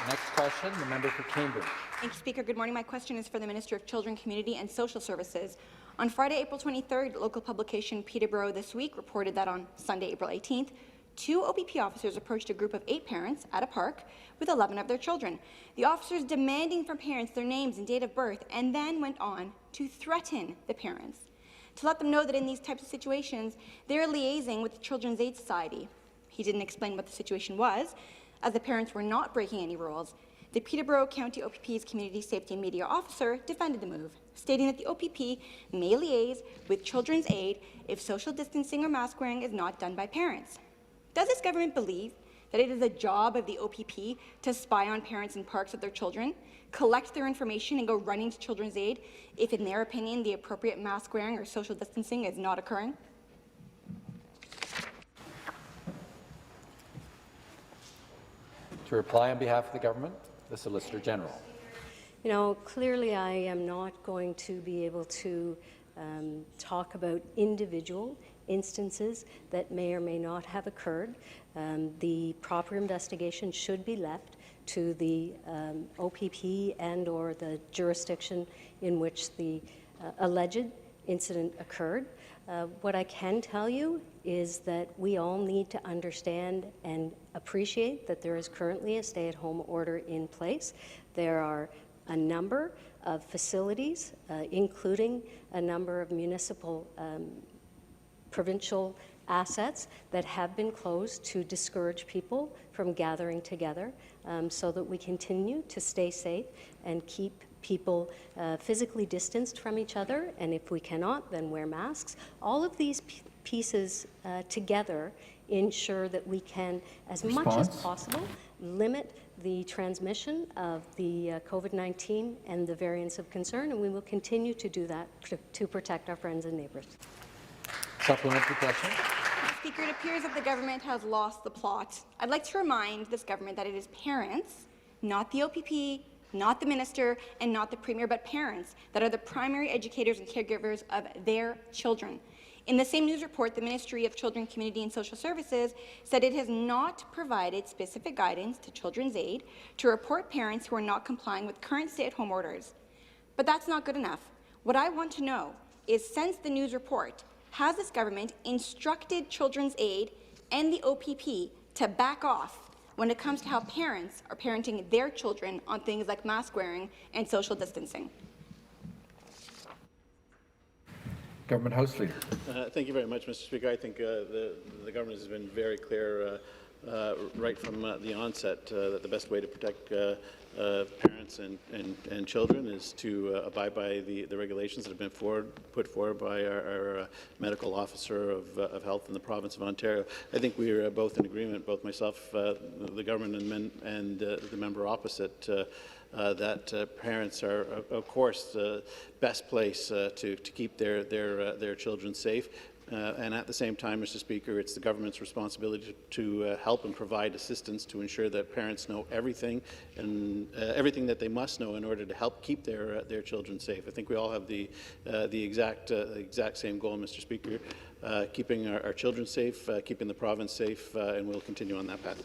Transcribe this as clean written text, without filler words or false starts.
Next question, the member for Cambridge. Thank you, Speaker. Good morning. My question is for the Minister of Children, Community and Social Services. On Friday, April 23rd, local publication Peterborough This Week reported that on Sunday, April 18th, 2 OPP officers approached a group of 8 parents at a park with 11 of their children. The officers demanding from parents their names and date of birth, and then went on to threaten the parents, to let them know that in these types of situations, they're liaising with the Children's Aid Society. He didn't explain what the situation was, as the parents were not breaking any rules. The Peterborough County OPP's Community Safety and Media Officer defended the move, stating that the OPP may liaise with Children's Aid if social distancing or mask wearing is not done by parents. Does this government believe that it is the job of the OPP to spy on parents in parks with their children, collect their information and go running to Children's Aid if, in their opinion, the appropriate mask wearing or social distancing is not occurring? To reply on behalf of the government, the Solicitor General. You know, clearly I am not going to be able to talk about individual instances that may or may not have occurred. The proper investigation should be left to the OPP and or the jurisdiction in which the alleged incident occurred. What I can tell you is that we all need to understand and appreciate that there is currently a stay-at-home order in place. There are a number of facilities, including a number of municipal provincial assets that have been closed to discourage people from gathering together, so that we continue to stay safe and keep people physically distanced from each other, and if we cannot, then wear masks. All of these pieces together ensure that we can, as much as possible, limit the transmission of the COVID-19 and the variants of concern, and we will continue to do that to protect our friends and neighbours. Supplementary question. Speaker, it appears that the government has lost the plot. I'd like to remind this government that it is parents, not the OPP, not the minister, and not the premier, but parents that are the primary educators and caregivers of their children. In the same news report, the Ministry of Children, Community and Social Services said it has not provided specific guidance to Children's Aid to report parents who are not complying with current stay-at-home orders. But that's not good enough. What I want to know is, since the news report, has this government instructed Children's Aid and the OPP to back off when it comes to how parents are parenting their children on things like mask wearing and social distancing? Government House Leader. Thank you very much, Mr. Speaker. I think the government has been very clear right from the onset that the best way to protect parents and children is to abide by the regulations that have been put forward by our medical officer of health in the province of Ontario. I think we are both in agreement, both myself, the government, and the member opposite, that parents are, of course, the best place to keep their children safe. And at the same time, Mr. Speaker, it's the government's responsibility to help and provide assistance to ensure that parents know everything and everything that they must know in order to help keep their children safe. I think we all have the exact same goal, Mr. Speaker, keeping our children safe, keeping the province safe, and we'll continue on that path.